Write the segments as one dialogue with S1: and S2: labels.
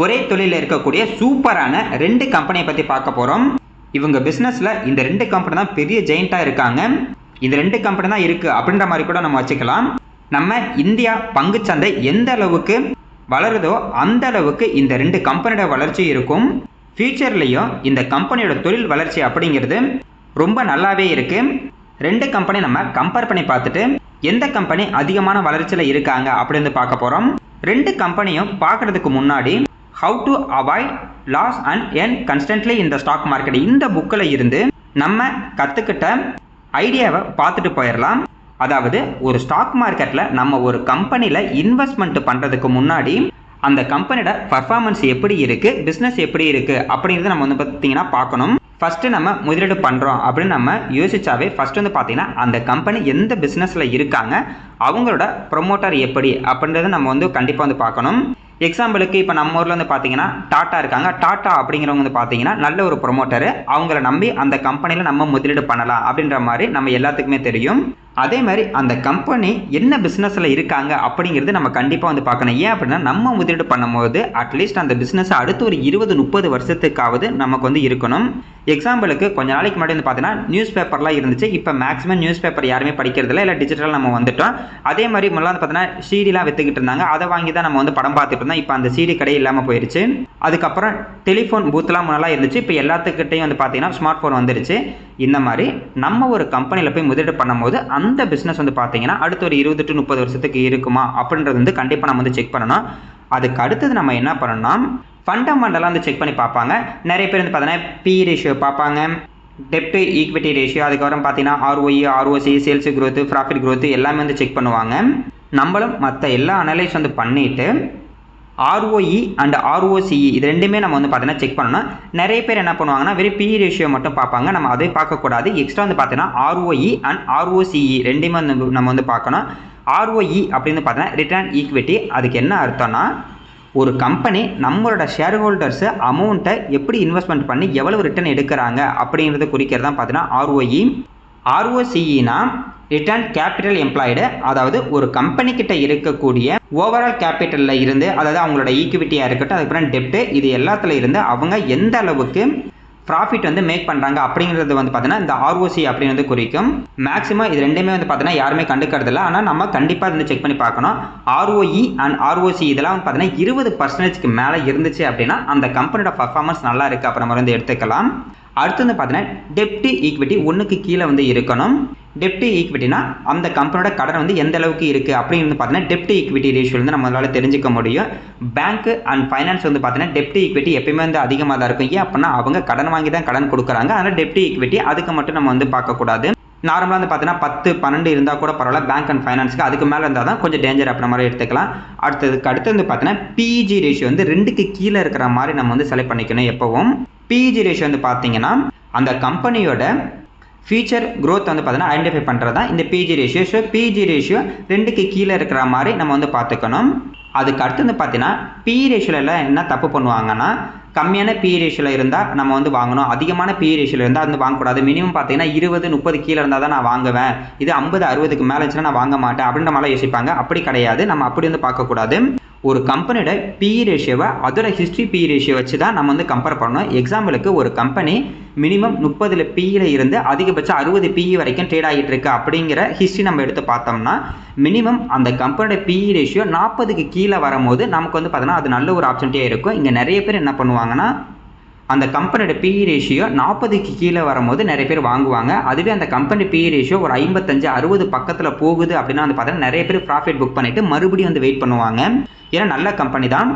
S1: ஒரே தொழிலில் இருக்கக்கூடிய சூப்பரான 2 கம்பெனியை பற்றி பார்க்க போகிறோம். இவங்க பிஸ்னஸில் இந்த 2 கம்பெனி தான் பெரிய ஜெயிண்டாக இருக்காங்க. இந்த 2 கம்பெனி தான் இருக்குது அப்படின்ற மாதிரி கூட நம்ம வச்சுக்கலாம். நம்ம இந்தியா பங்குச்சந்தை எந்த அளவுக்கு வளருதோ அந்த அளவுக்கு இந்த 2 கம்பெனியோட வளர்ச்சி இருக்கும். ஃபியூச்சர்லேயும் இந்த கம்பெனியோட தொழில் வளர்ச்சி அப்படிங்கிறது ரொம்ப நல்லாவே இருக்குது. 2 கம்பெனி நம்ம கம்பேர் பண்ணி பார்த்துட்டு எந்த கம்பெனி அதிகமான வளர்ச்சியில் இருக்காங்க அப்படின்னு பார்க்க போகிறோம். 2 கம்பெனியும் பார்க்குறதுக்கு முன்னாடி How to avoid loss and earn constantly in the stock market இந்த புக்கில் இருந்து நம்ம கற்றுக்கிட்ட ஐடியாவை பார்த்துட்டு போயிடலாம். அதாவது ஒரு ஸ்டாக் மார்க்கெட்டில் நம்ம ஒரு கம்பெனியில் இன்வெஸ்ட்மெண்ட் பண்ணுறதுக்கு முன்னாடி அந்த கம்பெனியோட பர்ஃபார்மன்ஸ் எப்படி இருக்குது, பிஸ்னஸ் எப்படி இருக்குது அப்படிங்கிறது நம்ம வந்து பார்த்தீங்கன்னா பார்க்கணும். ஃபஸ்ட்டு நம்ம முதலீடு பண்ணுறோம் அப்படின்னு நம்ம யோசிச்சாவே ஃபஸ்ட்டு வந்து பார்த்தீங்கன்னா அந்த கம்பெனி எந்த பிஸ்னஸில் இருக்காங்க, அவங்களோட ப்ரொமோட்டர் எப்படி அப்படின்றத நம்ம வந்து கண்டிப்பாக வந்து பார்க்கணும். எக்ஸாம்பிளுக்கு இப்போ நம்ம ஊரில் வந்து பார்த்தீங்கன்னா டாட்டா இருக்காங்க. டாட்டா அப்படிங்கிறவங்க வந்து பார்த்தீங்கன்னா நல்ல ஒரு ப்ரொமோட்டரு. அவங்கள நம்பி அந்த கம்பெனியில் நம்ம முதலீடு பண்ணலாம் அப்படின்ற மாதிரி நம்ம எல்லாத்துக்குமே தெரியும். அதே மாதிரி அந்த கம்பெனி என்ன பிஸ்னஸில் இருக்காங்க அப்படிங்கிறது நம்ம கண்டிப்பாக வந்து பார்க்கணும். ஏன் அப்படின்னா நம்ம முதலீடு பண்ணும்போது அட்லீஸ்ட் அந்த பிஸ்னஸ் அடுத்து ஒரு 20-30 வருஷத்துக்காவது நமக்கு வந்து இருக்கணும். எக்ஸாம்பிளுக்கு கொஞ்ச நாளைக்கு முன்னாடி வந்து பார்த்தீங்கன்னா நியூஸ் பேப்பர்லாம் இருந்துச்சு. இப்போ மேக்ஸிமம் நியூஸ் பேப்பர் யாருமே படிக்கிறதில்ல, இல்லை டிஜிட்டல் நம்ம வந்துட்டோம். அதே மாதிரி முன்னாடி வந்து பார்த்தீங்கன்னா சிடிலாம் விற்றுக்கிட்டு இருந்தாங்க. அதை வாங்கி தான் நம்ம வந்து படம் பார்த்துட்டு இருந்தோம். இப்போ அந்த சிடி கடை இல்லாமல் போயிடுச்சு. அதுக்கப்புறம் டெலிஃபோன் பூத்லாம் முன்னெல்லாம் இருந்துச்சு. இப்போ எல்லாத்துக்கிட்டையும் வந்து பார்த்தீங்கன்னா ஸ்மார்ட் ஃபோன் வந்துருச்சு. இந்த மாதிரி நம்ம ஒரு கம்பெனியில் போய் முதலீடு பண்ணும்போது அந்த பிஸ்னஸ் வந்து பார்த்தீங்கன்னா அடுத்த ஒரு 20-30 வருஷத்துக்கு இருக்குமா அப்படின்றது வந்து கண்டிப்பாக நம்ம வந்து செக் பண்ணணும். அதுக்கு அடுத்தது நம்ம என்ன பண்ணணும்னா ஃபண்டமெண்டலாக வந்து செக் பண்ணி பார்ப்பாங்க. நிறைய பேர் வந்து பார்த்தீங்கன்னா பி ரேஷியோ பார்ப்பாங்க, டெப்ட் ஈக்விட்டி ரேஷியோ, அதுக்கப்புறம் பார்த்தீங்கன்னா ROE, ROC, sales growth, profit growth எல்லாமே வந்து செக் பண்ணுவாங்க. நம்மளும் மற்ற எல்லா அனலைஸ் வந்து பண்ணிவிட்டு ROE அண்ட் ROCE இது ரெண்டுமே நம்ம வந்து பார்த்தீங்கன்னா செக் பண்ணணும். நிறைய பேர் என்ன பண்ணுவாங்கன்னா வெறும் பி ரேஷியோ மட்டும் பார்ப்பாங்க. நம்ம அதை பார்க்கக்கூடாது. எக்ஸ்ட்ரா வந்து பார்த்தீங்கன்னா ROE அண்ட் ROCE ரெண்டுமே வந்து நம்ம வந்து பார்க்கணும். ROE அப்படின்னு பார்த்தீங்கன்னா ரிட்டர்ன் ஈக்விட்டி. அதுக்கு என்ன அர்த்தம்னா ஒரு கம்பெனி நம்மளோட ஷேர் ஹோல்டர்ஸு அமௌண்ட்டை எப்படி இன்வெஸ்ட்மெண்ட் பண்ணி எவ்வளவு ரிட்டர்ன் எடுக்கிறாங்க அப்படிங்கிறது குறிக்கிறது தான் பார்த்தீங்கன்னா ROE. ROCEனா ரிட்டர்ன் கேபிட்டல் எம்ப்ளாய்டு. அதாவது ஒரு கம்பெனி கிட்ட இருக்கக்கூடிய ஓவரால் கேபிட்டலில் இருந்து, அதாவது அவங்களோட ஈக்விட்டியாக இருக்கட்டும், அதுக்கப்புறம் டெப்ட்டு, இது எல்லாத்துல இருந்து அவங்க எந்த அளவுக்கு ப்ராஃபிட் வந்து மேக் பண்ணுறாங்க அப்படிங்கிறது வந்து பார்த்தீங்கன்னா இந்த ROC அப்படின்னு வந்து குறிக்கும். மேக்ஸிமம் இது ரெண்டுமே வந்து பார்த்தீங்கன்னா யாருமே கண்டுக்கிறதில்ல. ஆனால் நம்ம கண்டிப்பாக வந்து செக் பண்ணி பார்க்கணும். ROE அண்ட் ROC இதெல்லாம் வந்து பார்த்தீங்கன்னா 20% மேலே இருந்துச்சு அப்படின்னா அந்த கம்பெனியோட பர்ஃபார்மன்ஸ் நல்லா இருக்குது அப்புறம் வந்து எடுத்துக்கலாம். அடுத்து வந்து பார்த்தீங்கன்னா டெப்ட் ஈக்விட்டி 1க்கு கீழே வந்து இருக்கணும். டெப்ட் ஈக்விட்டினா அந்த கம்பெனியோட கடன் வந்து எந்த அளவுக்கு இருக்குது அப்படின்னு வந்து பார்த்தீங்கன்னா டெப்ட் ஈக்விட்டி ரேஷியோ வந்து நம்மளால் தெரிஞ்சுக்க முடியும். பேங்க் அண்ட் ஃபைனான்ஸ் வந்து பார்த்தீங்கன்னா டெப்ட் ஈக்விட்டி எப்பயுமே வந்து அதிகமாக தான் இருக்கும். ஏன் அப்படின்னா அவங்க கடன் வாங்கி தான் கடன் கொடுக்குறாங்க. அதனால் டெப்ட் ஈக்விட்டி அதுக்கு மட்டும் நம்ம வந்து பார்க்கக்கூடாது. நார்மலாக வந்து பார்த்தீங்கன்னா 10-12 இருந்தால் கூட பரவாயில்ல. பேங்க் அண்ட் ஃபைனான்ஸுக்கு அதுக்கு மேலே இருந்தால் தான் கொஞ்சம் டேஞ்சர் அப்படின்ற மாதிரி எடுத்துக்கலாம். அடுத்து வந்து பார்த்தீங்கன்னா PEG ரேஷியோ வந்து 2க்கு கீழே இருக்கிற மாதிரி நம்ம வந்து செலக்ட் பண்ணிக்கணும் எப்பவும். PEG ரேஷியோ வந்து பார்த்தீங்கன்னா அந்த கம்பெனியோட ஃபியூச்சர் க்ரோத் வந்து பார்த்தீங்கன்னா ஐடென்டிஃபை பண்ணுறது தான் இந்த PEG ratio. So PEG ratio 2க்கு கீழே இருக்கிற மாதிரி நம்ம வந்து பார்த்துக்கணும். அதுக்கு அடுத்து வந்து பார்த்தீங்கன்னா பி ரேஷியோவில் என்ன தப்பு பண்ணுவாங்கன்னா கம்மியான பி ரேஷியோவில் இருந்தால் நம்ம வந்து வாங்கணும், அதிகமான பி ரேஷியோவில் இருந்தால் வந்து வாங்கக்கூடாது. மினிமம் பார்த்தீங்கன்னா 20-30 கீழே இருந்தால் தான் நான் வாங்குவேன், இது 50-60க்கு மேலே இருந்துச்சுன்னா நான் வாங்க மாட்டேன் அப்படின்ற மாதிரிலாம் யோசிப்பாங்க. அப்படி கிடையாது. நம்ம அப்படி வந்து பார்க்கக்கூடாது. ஒரு கம்பெனியோட பி ரேஷியோவை அதோட ஹிஸ்ட்ரி பி ரேஷியோ வச்சு தான் நம்ம வந்து கம்பேர் பண்ணணும். எக்ஸாம்பிளுக்கு ஒரு கம்பெனி மினிமம் 30 பியில் இருந்து அதிகபட்சம் 60 PE வரைக்கும் ட்ரேட் ஆகிட்டு இருக்கு அப்படிங்கிற ஹிஸ்ட்ரி நம்ம எடுத்து பார்த்தோம்னா மினிமம் அந்த கம்பெனியோட PE ரேஷியோ 40க்கு கீழே வரும்போது நமக்கு வந்து பார்த்தீங்கன்னா அது நல்ல ஒரு ஆப்பர்ச்சுனிட்டியாக இருக்கும். இங்கே நிறைய பேர் என்ன பண்ணுவாங்கன்னா அந்த கம்பெனியோட PE ரேஷியோ 40க்கு கீழே வரும்போது நிறைய பேர் வாங்குவாங்க. அதுவே அந்த கம்பெனி PE ரேஷியோ ஒரு 55-60 பக்கத்தில் போகுது அப்படின்னா வந்து பார்த்தீங்கன்னா நிறைய பேர் ப்ராஃபிட் புக் பண்ணிவிட்டு மறுபடியும் வந்து வெயிட் பண்ணுவாங்க. ஏன்னா நல்ல கம்பெனி தான்.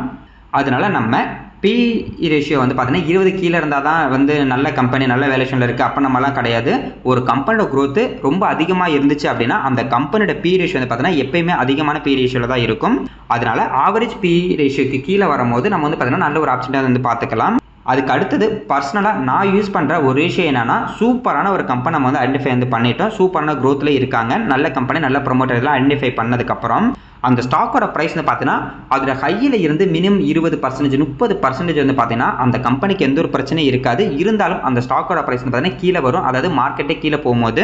S1: அதனால நம்ம PE ரேஷியோ வந்து பார்த்தீங்கன்னா 20 கீழே இருந்தால் தான் வந்து நல்ல கம்பெனி நல்ல வேல்யூஷனில் இருக்குது அப்போ நம்மலாம் கிடையாது. ஒரு கம்பெனியோட க்ரோத்து ரொம்ப அதிகமாக இருந்துச்சு அப்படின்னா அந்த கம்பெனியோட PE ரேஷியோ வந்து பார்த்தீங்கன்னா எப்பயுமே அதிகமான PE ரேஷியோவில் தான் இருக்கும். அதனால ஆவரேஜ் PE ரேஷியோக்கு கீழே வரும்போது நம்ம வந்து பார்த்தீங்கன்னா நல்ல ஒரு ஆப்ஷனாக வந்து பார்த்துக்கலாம். அதுக்கு அடுத்தது பர்சனலாக நான் யூஸ் பண்ணுற ஒரு ரேஷியோ என்னன்னா சூப்பரான ஒரு கம்பெனி நம்ம வந்து ஐடென்டிஃபை வந்து பண்ணிட்டோம். சூப்பரான க்ரோத்தில் இருக்காங்க, நல்ல கம்பெனி நல்ல ப்ரொமோட்டர் எல்லாம் ஐடென்டிஃபை பண்ணதுக்கப்புறம் அந்த ஸ்டாக்கோட ப்ரைஸ் வந்து பார்த்தீங்கன்னா அதோட ஹையில் இருந்து மினிமம் 20%-30% வந்து பார்த்தீங்கன்னா அந்த கம்பெனிக்கு எந்த ஒரு பிரச்சனையும் இருக்காது. இருந்தாலும் அந்த ஸ்டாக்கோட ப்ரைஸ் வந்து பார்த்தீங்கன்னா கீழே வரும். அதாவது மார்க்கெட்டே கீழே போகும்போது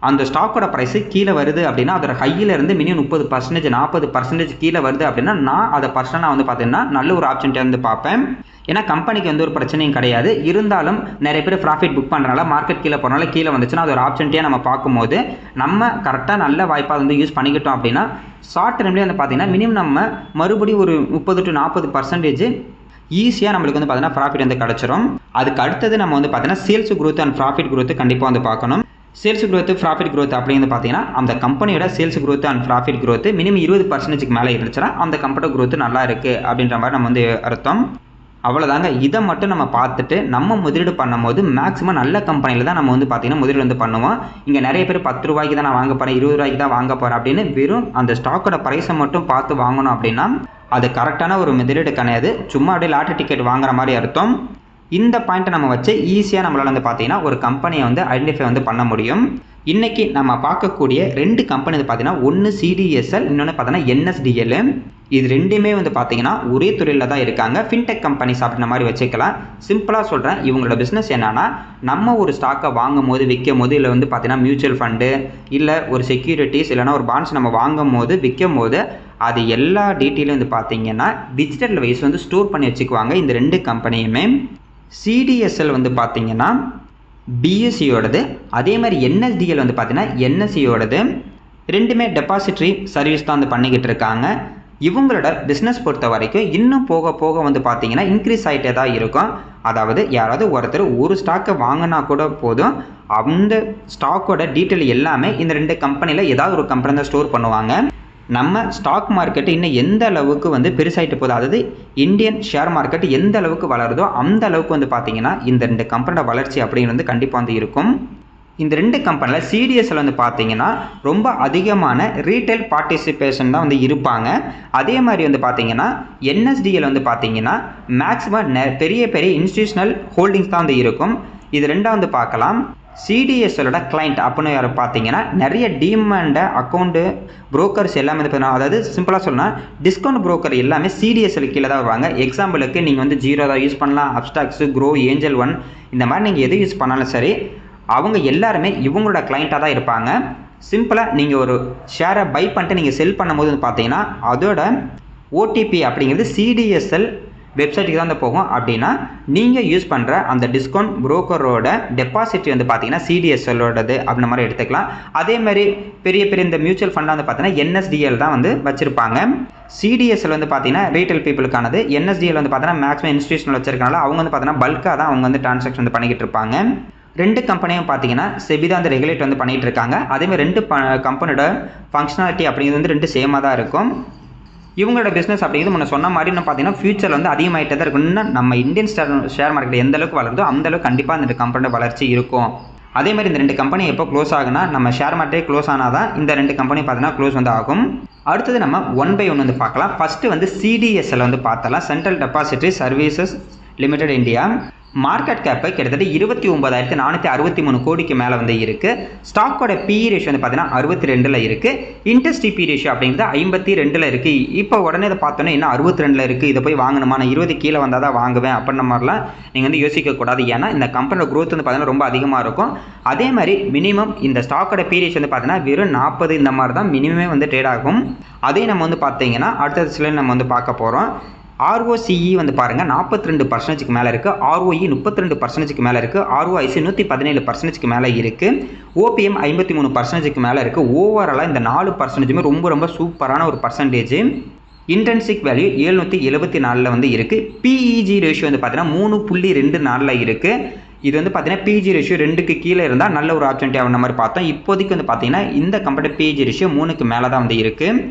S1: அந்த ஸ்டாக்கோட ப்ரைஸு கீழே வருது அப்படின்னா அதோட ஹையில் இருந்து மினிமம் 30% 40% கீழே வருது அப்படின்னா நான் அதை பர்சனலாக வந்து பார்த்தீங்கன்னா நல்ல ஒரு ஆப்ஷன்ட்டை வந்து பார்ப்பேன். ஏன்னா கம்பெனிக்கு எந்த ஒரு பிரச்சனையும் கிடையாது. இருந்தாலும் நிறைய பேர் ப்ராஃபிட் புக் பண்ணுறனால மார்க்கெட் கீழே போகிறனால கீழே வந்துச்சுன்னா அது ஒரு ஆப்ஷன்ட்டியாக நம்ம பார்க்கும்போது நம்ம கரெக்டாக நல்ல வாய்ப்பாக வந்து யூஸ் பண்ணிக்கிட்டோம் அப்படின்னா ஷார்ட் டர்ம்லேயே வந்து பார்த்தீங்கன்னா மினிமம் நம்ம மறுபடியும் ஒரு 30 to 40% ஈஸியாக நம்மளுக்கு வந்து பார்த்தீங்கன்னா ப்ராஃபிட் வந்து கிடச்சிரும். அதுக்கு அடுத்தது நம்ம வந்து பார்த்தீங்கன்னா sales growth and profit growth கண்டிப்பாக வந்து பார்க்கணும். சேல்ஸ் growth ப்ராஃபிட் growth அப்படின்னு பார்த்தீங்கன்னா அந்த கம்பெனியோட sales growth and profit growth minimum 20% மேலே இருந்துச்சுன்னா அந்த கம்பெனியோட growth நல்லா இருக்குது அப்படின்ற மாதிரி நம்ம வந்து அர்த்தம். அவ்வளோதாங்க. இதை மட்டும் நம்ம பார்த்துட்டு நம்ம முதலீடு பண்ணும்போது மேக்ஸிமம் நல்ல கம்பெனியில் தான் நம்ம வந்து பார்த்தீங்கன்னா முதலீடு வந்து பண்ணுவோம். இங்கே நிறைய பேர் 10 ரூபாய்க்கு தான் நான் வாங்க போகிறேன் 20 ரூபாய்க்கு தான் வாங்க போகிறேன் அப்படின்னு வெறும் அந்த ஸ்டாக்கோட ப்ரைஸை மட்டும் பார்த்து வாங்கணும் அப்படின்னா அது கரெக்டான ஒரு முதலீடு கிடையாது. சும்மா அப்படியே லாட்டரி டிக்கெட் வாங்குற மாதிரி அர்த்தம். இந்த பாயிண்ட்டை நம்ம வச்சு ஈஸியாக நம்மளால் வந்து பார்த்தீங்கன்னா ஒரு கம்பெனியை வந்து ஐடென்டிஃபை வந்து பண்ண முடியும். இன்றைக்கி நம்ம பார்க்கக்கூடிய 2 கம்பெனி வந்து பார்த்தீங்கன்னா ஒன்று CDSL இன்னொன்று பார்த்தீங்கன்னா NSDL. இது ரெண்டுமே வந்து பார்த்தீங்கன்னா ஒரே துறையில் தான் இருக்காங்க. ஃபின்டெக் கம்பெனிஸ் அப்படின்ற மாதிரி வச்சுக்கலாம். சிம்பிளாக சொல்கிறேன், இவங்களோட பிஸ்னஸ் என்னன்னா நம்ம ஒரு ஸ்டாக்கை வாங்கும் போது விற்கும் போது இல்லை வந்து பார்த்தீங்கன்னா மியூச்சுவல் ஃபண்டு இல்லை ஒரு செக்யூரிட்டிஸ் இல்லைனா ஒரு பாண்ட்ஸ் நம்ம வாங்கும் போது விற்கும் போது அது எல்லா டீட்டெயிலும் வந்து பார்த்தீங்கன்னா டிஜிட்டல் வைஸ் வந்து ஸ்டோர் பண்ணி வச்சுக்குவாங்க. இந்த 2 கம்பெனியுமே CDSL வந்து பார்த்தீங்கன்னா BSEயோடது, அதே மாதிரி NSDL வந்து பார்த்தீங்கன்னா NSEயோடது. ரெண்டுமே டெபாசிட்ரி சர்வீஸ் தான் வந்து பண்ணிக்கிட்டு இருக்காங்க. இவங்களோட பிஸ்னஸ் பொறுத்த வரைக்கும் இன்னும் போக போக வந்து பார்த்தீங்கன்னா இன்க்ரீஸ் ஆகிட்டே தான் இருக்கும். அதாவது யாராவது ஒருத்தர் ஒரு ஸ்டாக்கை வாங்கினா கூட போதும் அந்த ஸ்டாக்கோட டீட்டெயில் எல்லாமே இந்த 2 கம்பெனியில் ஏதாவது ஒரு கம்பெனி தான் ஸ்டோர் பண்ணுவாங்க. நம்ம ஸ்டாக் மார்க்கெட்டு இன்னும் எந்த அளவுக்கு வந்து பெருசாகிட்டு போகுது, அதாவது இந்தியன் ஷேர் மார்க்கெட் எந்த அளவுக்கு வளருதோ அந்த அளவுக்கு வந்து பார்த்தீங்கன்னா இந்த 2 கம்பெனியோட வளர்ச்சி அப்படின்னு வந்து கண்டிப்பாக வந்து இருக்கும். இந்த 2 கம்பெனியில் CDSL வந்து பார்த்தீங்கன்னா ரொம்ப அதிகமான ரீட்டைல் பார்ட்டிசிபேஷன் தான் வந்து இருப்பாங்க. அதே மாதிரி வந்து பார்த்தீங்கன்னா NSDL வந்து பார்த்தீங்கன்னா மேக்ஸிமம் பெரிய பெரிய இன்ஸ்டிடியூஷனல் ஹோல்டிங்ஸ் தான் வந்து இருக்கும். இது ரெண்டாக வந்து பார்க்கலாம். CDSLோட கிளைண்ட் அப்படின்னு யாரை பார்த்தீங்கன்னா நிறைய டீமண்ட் அக்கௌண்ட்டு புரோக்கர்ஸ் எல்லாமே வந்து பார்த்தீங்கன்னா, அதாவது சிம்பிளாக சொன்னால் டிஸ்கவுண்ட் புரோக்கர் எல்லாமே CDSL கீழே தான் வருவாங்க. எக்ஸாம்பிளுக்கு நீங்கள் வந்து ஜீரோ தான் யூஸ் பண்ணலாம், அப்ஸ்டாக்ஸு, க்ரோ, ஏஞ்சல் ஒன் இந்த மாதிரி நீங்கள் எது யூஸ் பண்ணாலும் சரி அவங்க எல்லாருமே இவங்களோட கிளைண்ட்டாக தான் இருப்பாங்க. சிம்பிளாக நீங்கள் ஒரு ஷேரை பை பண்ணிட்டு நீங்கள் செல் பண்ணும்போது வந்து பார்த்தீங்கன்னா அதோட OTP அப்படிங்கிறது CDSL வெப்சைட்டுக்கு தான் வந்து போகும். அப்படின்னா நீங்கள் யூஸ் பண்ணுற அந்த டிஸ்கவுண்ட் புரோக்கரோட டெபாசிட் வந்து பார்த்தீங்கன்னா CDSLோடது அப்படின்ற மாதிரி எடுத்துக்கலாம். அதே மாதிரி பெரிய பெரிய இந்த மியூச்சுவல் ஃபண்டாக வந்து பார்த்தீங்கன்னா NSDL தான் வந்து வச்சுருப்பாங்க. CDSL வந்து பார்த்தீங்கன்னா ரீட்டைல் பீப்புளுக்கானது. NSDL வந்து பார்த்தீங்கன்னா மேக்ஸிமம் இன்ஸ்டிடியூஷனல் வச்சிருக்கனால அவங்க வந்து பார்த்தீங்கன்னா பல்காக தான் அவங்க வந்து டிரான்சாக்ஷன் வந்து பண்ணிக்கிட்டு இருப்பாங்க. 2 கம்பெனியும் பார்த்தீங்கன்னா செபி தான் அந்த ரெகுலேட் வந்து பண்ணிகிட்டு இருக்காங்க. அதேமாதிரி 2 கம்பெனியோட ஃபங்க்ஷனாலிட்டி அப்படிங்கிறது வந்து 2 சேமாக தான் இருக்கும். இவங்களோட பிஸ்னஸ் அப்படிங்கிறது முன்ன சொன்ன மாதிரி இன்னும் பார்த்தீங்கன்னா ஃபியூச்சரில் வந்து அதிகமாகிட்டே தான் இருக்கும். இன்னும் நம்ம இந்தியன் ஷேர் மார்க்கெட் எந்த அளவுக்கு வளருதோ அந்த அளவுக்கு கண்டிப்பாக இந்த 2 கம்பெனியோட வளர்ச்சி இருக்கும். அதே மாதிரி இந்த 2 கம்பெனி எப்போ க்ளோஸ் ஆகுனா நம்ம ஷேர் மார்க்கெட்டே க்ளோஸ் ஆனால் தான் இந்த 2 கம்பெனி பார்த்தீங்கன்னா க்ளோஸ் வந்து ஆகும். அடுத்தது நம்ம 1 by 1 வந்து பார்க்கலாம். ஃபஸ்ட்டு வந்து CDSL வந்து பார்த்தலாம். Central depository services limited India. Market gap கிட்டத்தட்ட 29,463 கோடிக்கு மேலே வந்து இருக்குது. ஸ்டாக்கோட PE ரேஷியோ வந்து பார்த்தீங்கன்னா 62ல் இருக்குது. இன்ட்ரெஸ்ட் PE ரேஷியோ அப்படிங்கிறது 52ல் இருக்குது. இப்போ உடனே இதை பார்த்தோன்னே இன்னும் 62ல் இருக்குது, இதை போய் வாங்கணுமா, நான் 20 கீழே வந்தால் தான் வாங்குவேன் அப்படின்ற மாதிரிலாம் நீங்கள் வந்து யோசிக்கக்கூடாது. ஏன்னா இந்த கம்பெனியோட க்ரோத் வந்து பார்த்தீங்கன்னா ரொம்ப அதிகமாக இருக்கும். அதே மாதிரி மினிமம் இந்த ஸ்டாக்கோட PE ரேஷியோ வந்து பார்த்தீங்கன்னா வெறும் 40 இந்த மாதிரி தான் மினிமமே வந்து ட்ரேட் ஆகும். அதே நம்ம வந்து பார்த்தீங்கன்னா அடுத்த சில நம்ம வந்து பார்க்க போகிறோம். ROCE வந்து பாருங்கள் 42% மேலே இருக்குது. ROE 32% மேலே இருக்குது. ROIC 117% மேலே இருக்குது. OPM 53% மேலே இருக்குது. ஓவராலாக இந்த 4% ரொம்ப சூப்பரான ஒரு பர்சன்டேஜ். இன்ட்ரின்சிக் வேல்யூ 774 வந்து இருக்குது. PEG ரேஷியோ வந்து பார்த்தீங்கன்னா 3.24 இருக்குது. இது வந்து பார்த்தீங்கன்னா PEG ரேஷியோ 2க்கு கீழே இருந்தால் நல்ல ஒரு ஆப்ஷன்ட்டி ஆகிற மாதிரி பார்த்தோம். இப்போதைக்கு வந்து பார்த்தீங்கன்னா இந்த கம்பெனி PEG ரேஷியோ 3க்கு மேலே தான் வந்து இருக்குது.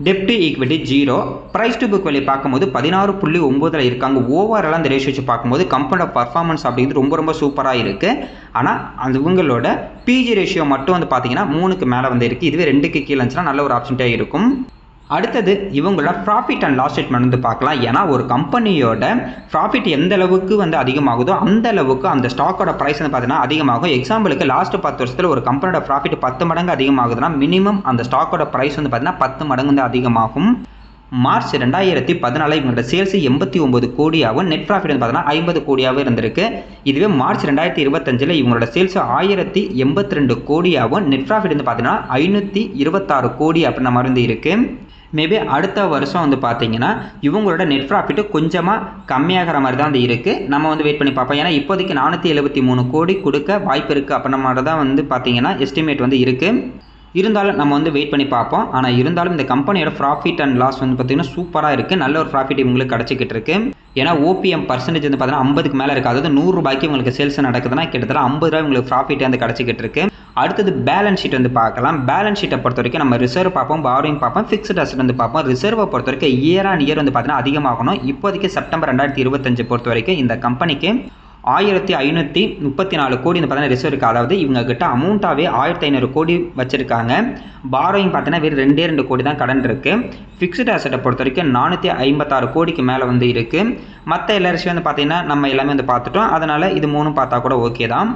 S1: டெப்ட் to equity 0. Price to book value பார்க்கும்போது 16.9ல் இருக்காங்க. ஓவராலாக அந்த ரேஷியோ வச்சு பார்க்கும்போது கம்பெனியோட பர்ஃபார்மன்ஸ் அப்படிங்கிறது ரொம்ப சூப்பராக இருக்குது. ஆனால் அந்த இவங்களோட PEG ரேஷியோ மட்டும் வந்து பார்த்தீங்கன்னா 3க்கு மேலே வந்து இருக்குது. இதுவே 2க்கு கீழே இருந்துச்சுன்னா நல்ல ஒரு ஆப்ஷன்ட்டாக இருக்கும். அடுத்தது இவங்களோட ப்ராஃபிட் அண்ட் லாஸ் ஸ்டேட்மெண்ட் வந்து பார்க்கலாம். ஏன்னா ஒரு கம்பெனியோட ப்ராஃபிட் எந்த அளவுக்கு வந்து அதிகமாகுதோ அந்த அளவுக்கு அந்த ஸ்டாக்கோட ப்ரைஸ் வந்து பார்த்தீங்கன்னா அதிகமாகும். எக்ஸாம்பிளுக்கு லாஸ்ட் 10 வருஷத்தில் ஒரு கம்பெனியோட ப்ராஃபிட் 10 மடங்கு அதிகமாகுதுன்னா மினிமம் அந்த ஸ்டாக்கோட ப்ரைஸ் வந்து பார்த்தீங்கன்னா 10 மடங்கு வந்து அதிகமாகும். மார்ச் 2014 இவங்களோட சேல்ஸ் 89 கோடியாகவும் நெட் ப்ராஃபிட் வந்து பார்த்தீங்கன்னா 50 கோடியாகவும் இருந்திருக்கு. இதுவே மார்ச் 2025 இவங்களோட சேல்ஸ் 1082 கோடியாகவும் நெட் ப்ராஃபிட் வந்து பார்த்தீங்கன்னா 526 கோடி அப்படின்ற மாதிரி வந்து இருக்கு. மேபி அடுத்த வருஷம் வந்து பார்த்தீங்கன்னா இவங்களோட நெட் ப்ராஃபிட் கொஞ்சமாக கம்மியாகிற மாதிரி தான் வந்து இருக்குது. நம்ம வந்து வெயிட் பண்ணி பார்ப்போம். ஏன்னா இப்போதைக்கு 473 கோடி கொடுக்க வாய்ப்பு இருக்குது அப்படின்ற மாதிரி தான் வந்து பார்த்தீங்கன்னா எஸ்டிமேட் வந்து இருக்குது. இருந்தாலும் நம்ம வந்து வெயிட் பண்ணி பார்ப்போம். ஆனால் இருந்தாலும் இந்த கம்பெனியோட ப்ராஃபிட் அண்ட் லாஸ் வந்து பார்த்தீங்கன்னா சூப்பராக இருக்குது. நல்ல ஒரு ப்ராஃபிட் இவங்களுக்கு கிடச்சிக்கிட்டு இருக்கு. ஏன்னா ஓபிஎம் பர்சன்டேஜ் வந்து பார்த்தீங்கன்னா 50க்கு மேலே இருக்குது. அதாவது 100 ரூபாய்க்கு உங்களுக்கு சேல்ஸ் நடக்குதுன்னா கிட்டத்தட்ட 50 ரூபாய் உங்களுக்கு ப்ராஃபிட் வந்து கிடச்சிக்கிட்டு இருக்கு. அடுத்தது பேலன்ஸ் ஷீட் வந்து பார்க்கலாம். பேலன்ஸ் ஷீட்டை பொறுத்த வரைக்கும் நம்ம ரிசர்வ் பார்ப்போம், பாரோயிங் பார்ப்போம், ஃபிக்ஸ்ட் அசெட் வந்து பார்ப்போம். ரிசர்வை பொறுத்த வரைக்கும் இயர் ஆன் இயர் வந்து பார்த்தீங்கன்னா அதிகமாகணும். இப்போதைக்கு செப்டம்பர் 2025 பொறுத்த வரைக்கும் இந்த கம்பெனிக்கு 1534 கோடி வந்து பார்த்தீங்கன்னா ரிசர்வ் இருக்குது. அதாவது இவங்க கிட்ட அமௌண்ட்டாகவே 1500 கோடி வச்சிருக்காங்க. பாரோயிங் பார்த்தீங்கன்னா வெறும் 2 கோடி தான் கடன் இருக்குது. ஃபிக்ஸ்டு அசெட்டை பொறுத்த வரைக்கும் 456 கோடிக்கு மேலே வந்து இருக்குது. மற்ற எல்லா விஷயம் வந்து பார்த்தீங்கன்னா நம்ம எல்லாமே வந்து பார்த்துட்டோம். அதனால் இது 3 பார்த்தா கூட ஓகே தான்.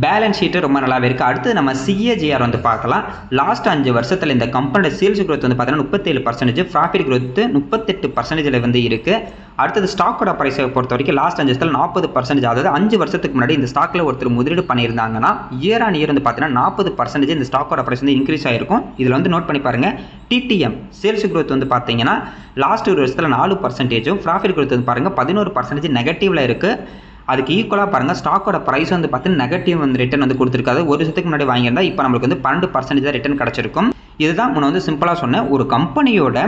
S1: பேலன்ஸ் ஷீட்டு ரொம்ப நல்லாவே இருக்குது. அடுத்து நம்ம சிஏஜிஆர் வந்து பார்க்கலாம். லாஸ்ட் 5 வருஷத்தில் இந்த கம்பெனியோட சேல்ஸ் growth வந்து பார்த்தீங்கன்னா 37%, ப்ராஃபிட் growth 38% வந்து இருக்குது. அடுத்தது ஸ்டாக்கோட ப்ரைஸை பொறுத்த வரைக்கும் லாஸ்ட் 5 வருஷத்தில் 40%, அதாவது 5 வருஷத்துக்கு முன்னாடி இந்த ஸ்டாக்கில் ஒருத்தர் முதலீடு பண்ணியிருந்தாங்கன்னா இயர் ஆன் இயர் வந்து பார்த்தீங்கன்னா 40% இந்த ஸ்டாக்கோட ப்ரைஸ் வந்து இன்க்ரீஸ் ஆகிருக்கும். இதில் வந்து நோட் பண்ணி பாருங்கள். டிடிஎம் சேல்ஸ் growth வந்து பார்த்தீங்கன்னா லாஸ்ட் ஒரு வருஷத்தில் 4%, ப்ராஃபிட் growth வந்து பாருங்கள் 11% நெகட்டிவில் இருக்குது. அதுக்கு ஈக்குவலாக பாருங்கள் ஸ்டாக்கோட ப்ரைஸ் வந்து பார்த்தீங்கன்னா நெகட்டிவ் வந்து ரிட்டர்ன் வந்து கொடுத்துருக்காது. ஒரு வருஷத்துக்கு முன்னாடி வாங்கியிருந்தால் இப்போ நம்மளுக்கு வந்து 12% தான் ரிட்டர்ன் கிடச்சிருக்கும். இதுதான் முன்ன வந்து சிம்பிளாக சொன்னேன். ஒரு கம்பெனியோட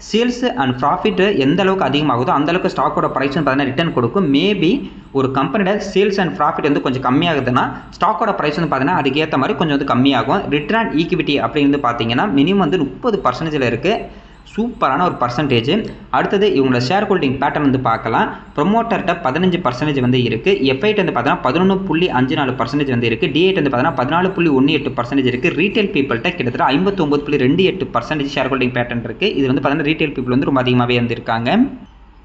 S1: சேல்ஸ் அண்ட் ப்ராஃபிட் எந்த அளவுக்கு அதிகமாகுதோ அந்த அளவுக்கு ஸ்டாக்கோட ப்ரைஸ் வந்து பார்த்தீங்கன்னா ரிட்டர்ன் கொடுக்கும். மேபி ஒரு கம்பெனியோட சேல்ஸ் அண்ட் ப்ராஃபிட் வந்து கொஞ்சம் கம்மியாகுதுன்னா ஸ்டாக்கோட ப்ரைஸ் வந்து பார்த்தீங்கன்னா அதுக்கேற்ற மாதிரி கொஞ்சம் வந்து கம்மியாகும். ரிட்டர்ன் ஈக்விட்டி அப்படின்னு பார்த்தீங்கன்னா மினிமம் வந்து 30% இருக்குது. சூப்பரான ஒரு பர்சன்டேஜ். அடுத்தது இவங்களோட ஷேர் ஹோல்டிங் பேட்டர்ன் வந்து பார்க்கலாம். ப்ரொமோட்டர்கிட்ட 15% வந்து இருக்குது. எஃப்ஐட் வந்து பார்த்தீங்கன்னா 11.54% வந்து இருக்குது. டிஐட் வந்து பார்த்தீங்கன்னா 14.18% இருக்குது. ரீட்டைல் பீப்பிள்கிட்ட கிட்டத்தட்ட 59.28% ஷேர் ஹோல்டிங் பேட்டர்ன் இருக்குது. இது வந்து பார்த்தீங்கன்னா ரீட்டைல் பீப்புள் வந்து ரொம்ப அதிகமாகவே வந்துருக்காங்க.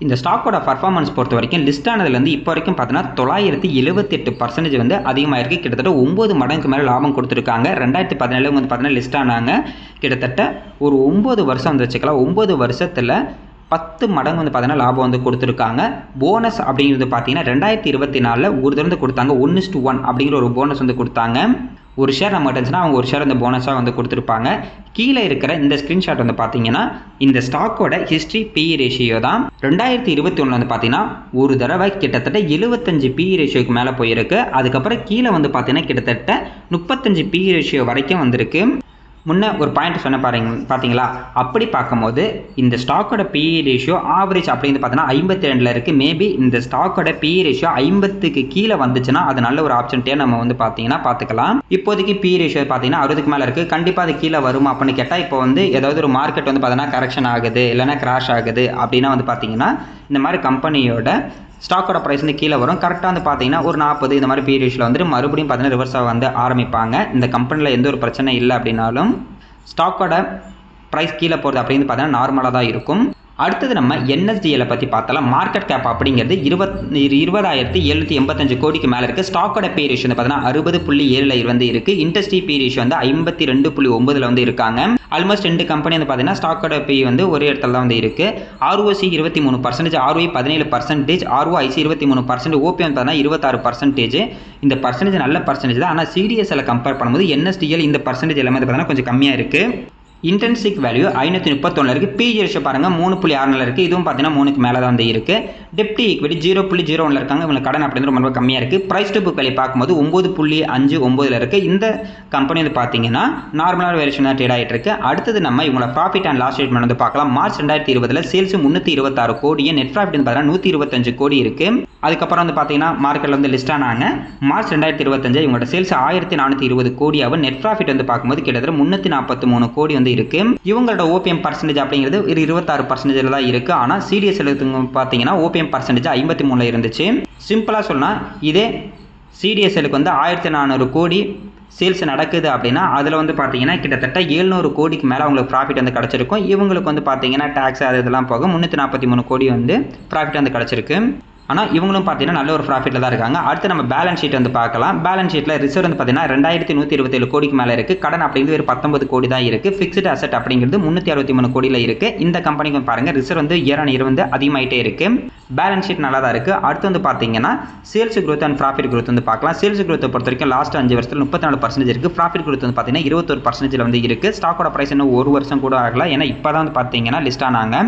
S1: இந்த ஸ்டாக்கோட பர்ஃபார்மன்ஸ் பொறுத்த வரைக்கும் லிஸ்ட் ஆனதுலேருந்து இப்போ வரைக்கும் பார்த்தீங்கன்னா 978% வந்து அதிகமாக இருக்குது. கிட்டத்தட்ட 9 மடங்கு மேலே லாபம் கொடுத்துருக்காங்க. 2017 வந்து பார்த்தீங்கன்னா லிஸ்ட் ஆனாங்க. கிட்டத்தட்ட ஒரு 9 வருஷம் வந்து வச்சுக்கலாம். 9 வருஷத்தில் 10 மடங்கு வந்து பார்த்தீங்கன்னா லாபம் வந்து கொடுத்துருக்காங்க. போனஸ் அப்படிங்கிறது பார்த்தீங்கன்னா 2024 ஒரு தடவை கொடுத்தாங்க. 1:1 அப்படிங்கிற ஒரு போனஸ் வந்து கொடுத்தாங்க. ஒரு ஷேர் நம்மகிட்ட இருந்துச்சுன்னா அவங்க ஒரு ஷேர் அந்த போனஸாக வந்து கொடுத்துருப்பாங்க. கீழே இருக்கிற இந்த ஸ்க்ரீன்ஷாட் வந்து பார்த்தீங்கன்னா இந்த ஸ்டாக்கோட ஹிஸ்ட்ரி பிஇ ரேஷியோ தான். 2021 வந்து பார்த்தீங்கன்னா ஒரு தடவை கிட்டத்தட்ட 75 பிஇ ரேஷியோக்கு மேலே போயிருக்கு. அதுக்கப்புறம் கீழே வந்து பார்த்தீங்கன்னா கிட்டத்தட்ட 35 பிஇ ரேஷியோ வரைக்கும் வந்திருக்கு. முன்ன ஒரு பாயிண்ட் சொன்ன பார்த்தீங்களா? அப்படி பார்க்கும்போது இந்த ஸ்டாக்கோட பிஇ ரேஷியோ ஆவரேஜ் அப்படின்னு பார்த்தீங்கன்னா 52 இருக்குது. மேபி இந்த ஸ்டாக்கோட பிஇ ரேஷியோ 50க்கு கீழே வந்துச்சுன்னா அது நல்ல ஒரு ஆப்ஷன்ட்டே நம்ம வந்து பார்த்தீங்கன்னா பார்த்துக்கலாம். இப்போதைக்கு பிஇ ரேஷியோ பார்த்தீங்கன்னா 60க்கு மேலே இருக்குது. கண்டிப்பாக அது கீழே வருமா அப்படின்னு கேட்டால் இப்போ வந்து ஏதாவது ஒரு மார்க்கெட் வந்து பார்த்தீங்கன்னா கரெக்ஷன் ஆகுது இல்லைன்னா கிராஷ் ஆகுது அப்படின்னா வந்து பார்த்தீங்கன்னா இந்த மாதிரி கம்பெனியோட ஸ்டாக்கோட ப்ரைஸ் வந்து கீழே வரும். கரெக்டாக வந்து பார்த்தீங்கன்னா ஒரு 40 இந்த மாதிரி பீரியட்ஸில் வந்து மறுபடியும் பார்த்தீங்கன்னா ரிவர்ஸாக வந்து ஆரம்பிப்பாங்க. இந்த கம்பெனியில் எந்த ஒரு பிரச்சனை இல்லை அப்படின்னாலும் ஸ்டாக்கோட ப்ரைஸ் கீழே போகிறது அப்படின்னு பார்த்தீங்கன்னா நார்மலாக தான் இருக்கும். அடுத்தது நம்ம என்எஸ்டிஎல் பற்றி பார்த்தலாம். மார்க்கெட் கேப் அப்படிங்கிறது 20,785 கோடிக்கு மேலே இருக்குது. ஸ்டாக்கோட பி ரேஷியோ வந்து பார்த்தீங்கன்னா 60.7 வந்து இருக்குது. இண்டஸ்ட்ரி பி ரேஷியோ வந்து 52.9 வந்து இருக்காங்க. ஆல்மோஸ்ட் 2 கம்பெனி வந்து பார்த்தீங்கன்னா ஸ்டாக்கோட பி வந்து ஒரே இடத்துல தான் வந்து இருக்குது. ஆர்ஓசி 23%, ஆர்ஓஐ 17%, ஆர்ஓஐசி 23%, ஓபி வந்து பார்த்தீங்கன்னா 26%. இந்த பர்சன்டேஜ் நல்ல பர்சன்டேஜ் தான். ஆனால் சிடிஎஸ்எல் கம்பேர் பண்ணும்போது என்எஸ்டிஎல் இந்த பர்சன்டேஜ் எல்லாமே பார்த்தீங்கன்னா கொஞ்சம் கம்மியாக இருக்குது. இன்டென்சிக் வேல்யூ 531 இருக்குது. பிஜி ரேஷியோ பாருங்கள் 3.64 இருக்குது. இதுவும் பார்த்தீங்கன்னா 3க்கு மேலே தான் வந்து இருக்குது. டெப்டி ஈக்விட்டி 0.01 இருக்காங்க. இவங்களுக்கு கடன் அப்படிங்கிறது ரொம்ப கம்மியாக இருக்குது. ப்ரைஸ் டு புக் வேல்யூ பார்க்கும்போது 9.59 இருக்குது. இந்த கம்பெனி வந்து பார்த்தீங்கன்னா நார்மலான வேல்யூஷன் தான் ட்ரேட் ஆகிட்டு இருக்குது. அடுத்தது நம்ம இவங்களோட ப்ராஃபிட் அண்ட் லாஸ் ஸ்டேட்மெண்ட் வந்து பார்க்கலாம். மார்ச் 2020 சேல்ஸ் 326 கோடி, நெட் ப்ராஃபிட் வந்து பார்த்தீங்கன்னா 125 கோடி இருக்குது. அதுக்கப்புறம் வந்து பார்த்தீங்கன்னா மார்க்கெட்டில் வந்து லிஸ்ட் ஆனாங்க. மார்ச் 2025 இவங்களோட சேல்ஸ் 1420 கோடியாகவும் நெட் ப்ராஃபிட் வந்து பார்க்கும்போது கிட்டத்தட்ட 343 கோடி வந்து இருக்கு. இவங்களோட ஓபிஎம் பர்சன்டேஜ் அப்படிங்கிறது 26% தான் இருக்கு. ஆனால் சிடிஎஸ்எல் பார்த்தீங்கன்னா ஓபிஎம் பர்சன்டேஜ் 53 இருந்துச்சு. சிம்பிளாக சொன்னால் இதே சிடிஎஸ்எலுக்கு வந்து 1400 கோடி சேல்ஸ் நடக்குது அப்படின்னா அதில் வந்து பார்த்தீங்கன்னா கிட்டத்தட்ட 700 கோடிக்கு மேலே அவங்களுக்கு ப்ராஃபிட் வந்து கிடச்சிருக்கும். இவங்களுக்கு வந்து பார்த்தீங்கன்னா டேக்ஸ் அது இதெல்லாம் போக 343 கோடி வந்து ப்ராஃபிட் வந்து கிடச்சிருக்கு. ஆனால் இவங்களும் பார்த்தீங்கன்னா நல்ல ஒரு ப்ராஃபிட்டில் தான் இருக்காங்க. அடுத்து நம்ம பேலன்ஸ் ஷீட் வந்து பார்க்கலாம். பேலன்ஸ் ஷீட்டில் ரிசர்வ் வந்து பார்த்தீங்கன்னா 2127 கோடிக்கு மேலே இருக்குது. கடன் அப்படிங்கிறது ஒரு 19 கோடி தான் இருக்குது. ஃபிக்ஸ்டு அசெட் அப்படிங்கிறது 363 கோடியில் இருக்குது. இந்த கம்பெனிக்கு பாருங்கள் ரிசர்வ் வந்து இயர் ஆன் இயர் வந்து அதிகமாகிட்டே இருக்குது. பேலன்ஸ் ஷீட் நல்லா தான் இருக்குது. அடுத்து வந்து பார்த்தீங்கன்னா sales growth and profit growth வந்து பார்க்கலாம். சேல்ஸ் growth பொறுத்த வரைக்கும் லாஸ்ட் 5 வருஷத்தில் 34% இருக்குது. ப்ராஃபிட் growth வந்து பார்த்தீங்கன்னா 21% வந்து இருக்குது. ஸ்டாக்கோட ப்ரைஸ் இன்னும் ஒரு வருஷம் கூட ஆகல. ஏன்னா இப்போ தான் வந்து பார்த்தீங்கன்னா லிஸ்ட் ஆனாங்க.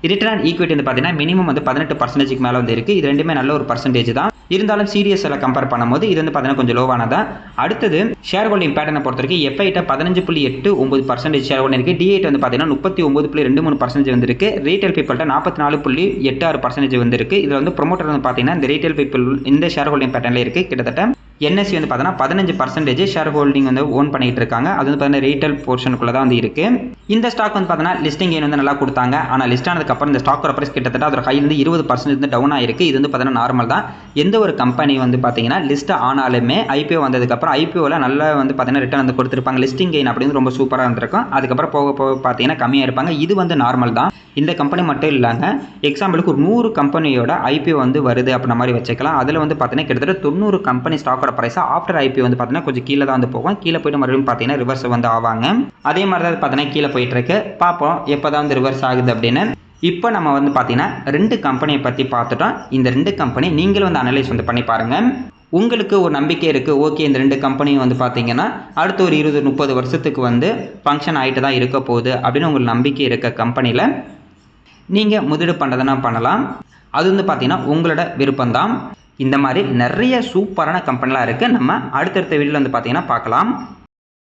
S1: ரிட்டர்ன் ஆன் ஈக்விட்டி வந்து பார்த்தீங்கன்னா மினிமம் வந்து 18% மேலே வந்து இருக்குது. இது ரெண்டுமே நல்ல ஒரு பர்சன்டேஜ் தான். இருந்தாலும் சீரியஸில் கம்பேர் பண்ணும்போது இது வந்து பார்த்தீங்கன்னா கொஞ்சம் லோவானதான். அடுத்தது ஷேர் ஹோல்டிங் பேட்டர்னை பொறுத்த வரைக்கும் எஃப்ஐட்ட 15.89% ஷேர் ஹோல்டிங் இருக்குது. டிஐட் வந்து பார்த்தீங்கன்னா 39.23% வந்து இருக்குது. ரீட்டைல் பீப்பிள்கிட்ட 44.86% வந்து இருக்குது. இதில் வந்து ப்ரொமோட்டர் வந்து பார்த்தீங்கன்னா இந்த ரீட்டைல் பீப்பிள் இந்த ஷேர் ஹோல்டிங் பேட்டர்னில் இருக்குது. கிட்டத்தட்ட என்எஸ்சி வந்து பார்த்தீங்கன்னா 15% ஷேர் ஹோல்டிங் வந்து ஓன் பண்ணிட்டு இருக்காங்க. அது வந்து பார்த்தீங்கன்னா ரீட்டைல் போர்ஷனுக்குள்ள தான் வந்து இருக்கு. இந்த ஸ்டாக் வந்து பார்த்தீங்கன்னா லிஸ்டிங் கெயின் வந்து நல்லா கொடுத்தாங்க. ஆனால் லிஸ்ட் ஆனதுக்கு அப்புறம் இந்த ஸ்டாக்கோட பிரைஸ் கிட்டத்தட்ட அதோட ஹை வந்து 20% வந்து டவுன் ஆயிருக்கு. இது வந்து பார்த்தீங்கன்னா நார்மல் தான். எந்த ஒரு கம்பெனி வந்து பார்த்தீங்கன்னா லிஸ்ட் ஆனாலுமே ஐபிஓ வந்ததுக்கப்புறம் ஐபிஓவில் நல்லா வந்து பார்த்தீங்கன்னா ரிட்டர்ன் வந்து கொடுத்துருப்பாங்க. லிஸ்டிங் கெயின் அப்படின்னு ரொம்ப சூப்பராக இருந்திருக்கும். அதுக்கப்புறம் போக போக பார்த்தீங்கன்னா கம்மியாக இருப்பாங்க. இது வந்து நார்மல் தான். இந்த கம்பெனி மட்டும் இல்லைங்க, எக்ஸாம்பிளுக்கு ஒரு 100 கம்பெனியோட ஐபிஓ வந்து வருது அப்படின்ற மாதிரி வச்சுக்கலாம். அதில் வந்து பார்த்தீங்கன்னா கிட்டத்தட்ட 90 கம்பெனி ஸ்டாக்கோட பிரைஸ் ஆஃப்டர் ஐபிஓ வந்து பார்த்தீங்கன்னா கொஞ்சம் கீழே தான் வந்து போகும். கீழே போயிட்டு மறுபடியும் பார்த்தீங்கன்னா ரிவர்ஸ் வந்து ஆவாங்க. அதே மாதிரி தான் பார்த்தீங்கன்னா கீழே போயிட்டு இருக்கு. பார்ப்போம் எப்போ தான் வந்து ரிவர்ஸ் ஆகுது அப்படின்னு. இப்போ நம்ம வந்து பார்த்தீங்கன்னா 2 கம்பெனியை பற்றி பார்த்துட்டோம். இந்த 2 கம்பெனி நீங்களும் வந்து அனலைஸ் வந்து பண்ணி பாருங்கள். உங்களுக்கு ஒரு நம்பிக்கை இருக்குது, ஓகே இந்த 2 கம்பெனியும் வந்து பார்த்தீங்கன்னா அடுத்த ஒரு 20-30 வருஷத்துக்கு வந்து ஃபங்க்ஷன் ஆகிட்டு தான் இருக்க போகுது அப்படின்னு உங்களுக்கு நம்பிக்கை இருக்க கம்பெனியில் நீங்கள் முதலீடு பண்ணுறதுனா பண்ணலாம். அது வந்து பார்த்தீங்கன்னா உங்களோட விருப்பம்தான். இந்த மாதிரி நிறைய சூப்பரான கம்பெனிலாம் இருக்குது. நம்ம அடுத்தடுத்த வீடியோவில் வந்து பார்த்தீங்கன்னா பார்க்கலாம்.